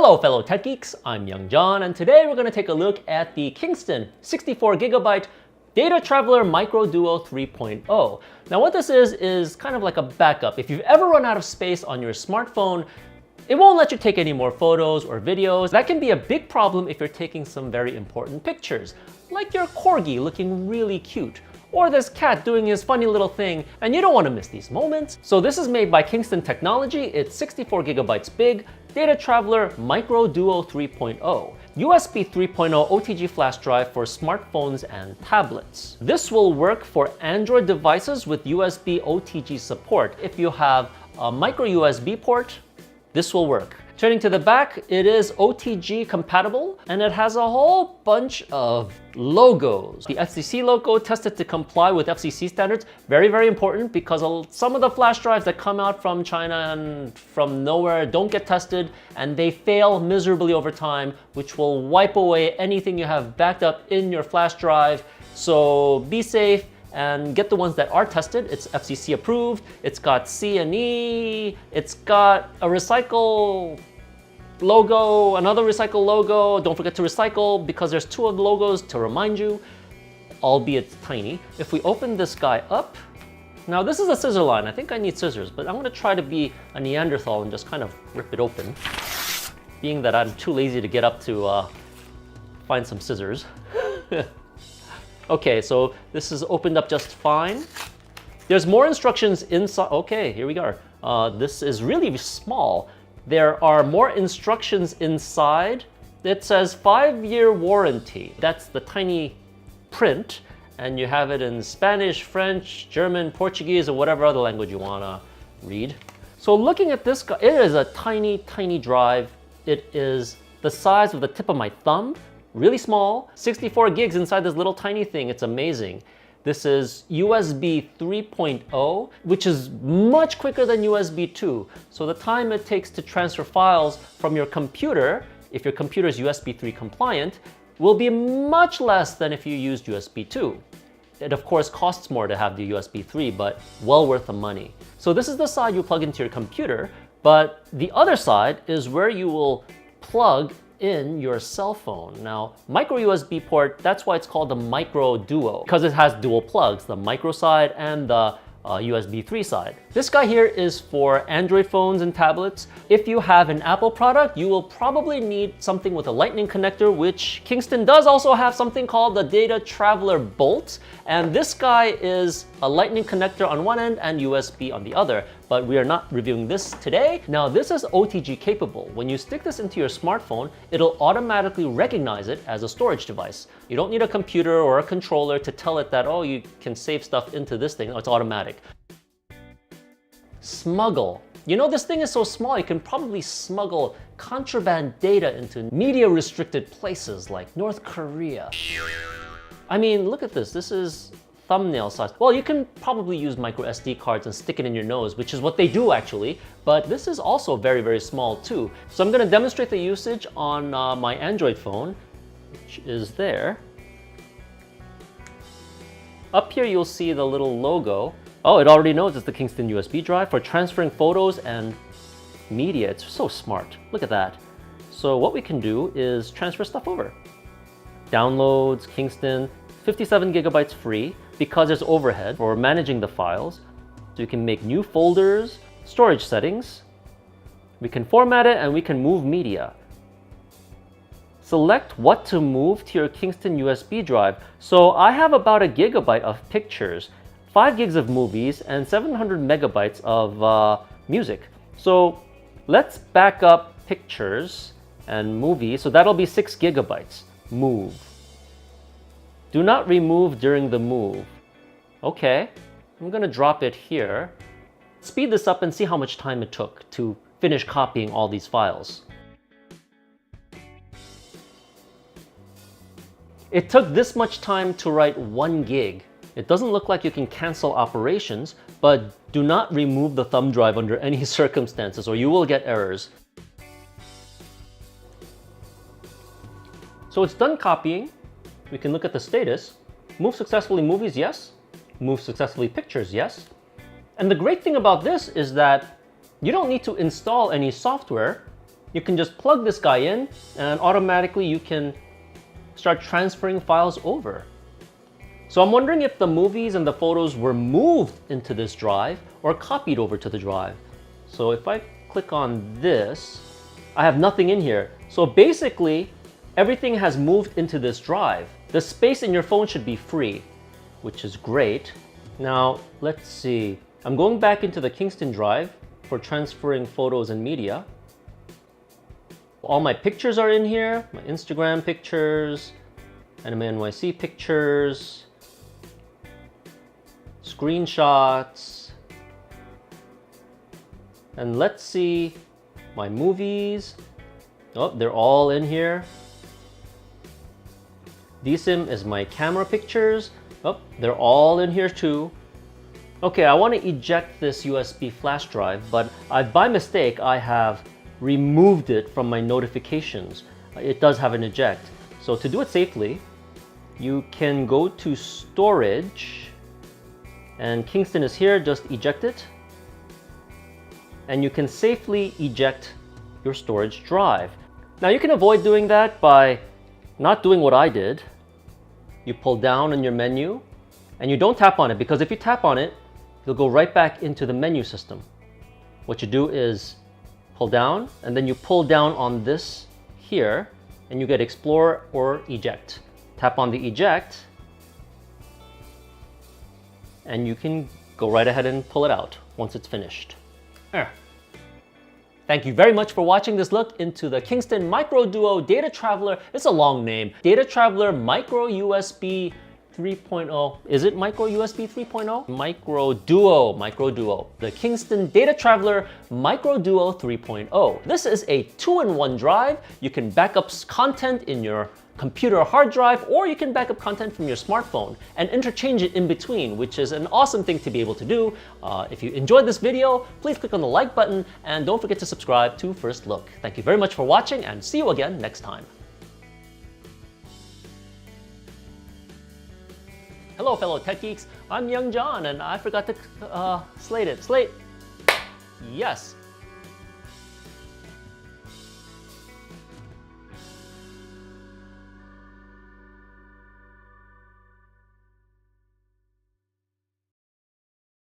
Hello fellow tech geeks, I'm young John, and today we're going to take a look at the Kingston 64GB DataTraveler MicroDuo 3.0. Now what this is kind of like a backup. If you've ever run out of space on your smartphone, it won't let you take any more photos or videos. That can be a big problem if you're taking some very important pictures, like your corgi looking really cute, or this cat doing his funny little thing, and you don't want to miss these moments. So this is made by Kingston Technology. It's 64GB big, DataTraveler MicroDuo 3.0, USB 3.0 OTG flash drive for smartphones and tablets. This will work for Android devices with USB OTG support. If you have a microUSB port, this will work. Turning to the back, it is OTG compatible, and it has a whole bunch of logos. The FCC logo tested to comply with FCC standards. Very, very important, because some of the flash drives that come out from China and from nowhere don't get tested, and they fail miserably over time, which will wipe away anything you have backed up in your flash drive. So be safe and get the ones that are tested. It's FCC approved, it's got C&E, it's got a recycle logo, another recycle logo. Don't forget to recycle, because there's two of the logos to remind you, albeit tiny. If we open this guy up, now this is a scissor line. I think I need scissors, but I'm gonna try to be a Neanderthal and just kind of rip it open, being that I'm too lazy to get up to find some scissors. Okay, so this is opened up just fine. There's more instructions inside. Okay, here we go. This is really small. There are more instructions inside. It says 5-year warranty. That's the tiny print, and you have it in Spanish, French, German, Portuguese, or whatever other language you wanna read. So looking at this guy, it is a tiny, tiny drive. It is the size of the tip of my thumb. Really small, 64 gigs inside this little tiny thing. It's amazing. This is USB 3.0, which is much quicker than USB 2. So the time it takes to transfer files from your computer, if your computer is USB 3 compliant, will be much less than if you used USB 2. It of course costs more to have the USB 3, but well worth the money. So this is the side you plug into your computer, but the other side is where you will plug in your cell phone. Now, micro USB port, that's why it's called the MicroDuo, because it has dual plugs, the micro side and the USB 3 side. This guy here is for Android phones and tablets. If you have an Apple product, you will probably need something with a lightning connector, which Kingston does also have something called the DataTraveler Bolt. And this guy is a lightning connector on one end and USB on the other, but we are not reviewing this today. Now, this is OTG capable. When you stick this into your smartphone, it'll automatically recognize it as a storage device. You don't need a computer or a controller to tell it that, oh, you can save stuff into this thing. It's automatic. Smuggle. You know, this thing is so small, you can probably smuggle contraband data into media-restricted places like North Korea. I mean, look at this. This is thumbnail size. Well, you can probably use micro SD cards and stick it in your nose, which is what they do actually, but this is also very, very small too. So I'm gonna demonstrate the usage on my Android phone, which is there. Up here, you'll see the little logo. Oh, it already knows it's the Kingston USB drive for transferring photos and media. It's so smart. Look at that. So what we can do is transfer stuff over. Downloads, Kingston, 57GB free, because there's overhead for managing the files. So you can make new folders, storage settings. We can format it and we can move media. Select what to move to your Kingston USB drive. So I have about 1 GB of pictures, 5 gigs of movies, and 700 megabytes of music. So let's back up pictures and movies. So that'll be 6 GB. Move. Do not remove during the move. Okay, I'm gonna drop it here. Speed this up and see how much time it took to finish copying all these files. It took this much time to write 1 gig. It doesn't look like you can cancel operations, but do not remove the thumb drive under any circumstances or you will get errors. So it's done copying. We can look at the status. Move successfully movies, yes. Move successfully pictures, yes. And the great thing about this is that you don't need to install any software. you can just plug this guy in and automatically you can start transferring files over. So I'm wondering if the movies and the photos were moved into this drive or copied over to the drive. So if I click on this, I have nothing in here. So basically, everything has moved into this drive. The space in your phone should be free, which is great. Now, let's see. I'm going back into the Kingston drive for transferring photos and media. All my pictures are in here, my Instagram pictures, Anime NYC pictures, screenshots, and let's see my movies. Oh, they're all in here. DSIM is my camera pictures. Oh, they're all in here too. Okay, I want to eject this USB flash drive, but by mistake, I have removed it from my notifications. It does have an eject. So to do it safely, you can go to storage, and Kingston is here, just eject it. And you can safely eject your storage drive. Now you can avoid doing that by not doing what I did. You pull down on your menu and you don't tap on it, because if you tap on it, you'll go right back into the menu system. What you do is pull down and then you pull down on this here and you get explore or eject. Tap on the eject and you can go right ahead and pull it out once it's finished. There. Thank you very much for watching this look into the Kingston MicroDuo DataTraveler. It's a long name. DataTraveler microUSB 3.0. Is it microUSB 3.0? MicroDuo. The Kingston DataTraveler MicroDuo 3.0. This is a 2-in-1 drive. You can back up content in your computer hard drive, or you can back up content from your smartphone and interchange it in between, which is an awesome thing to be able to do. If you enjoyed this video, please click on the like button and don't forget to subscribe to First Look. Thank you very much for watching and see you again next time. Hello fellow tech geeks, I'm young John and I forgot to slate it. Slate, yes.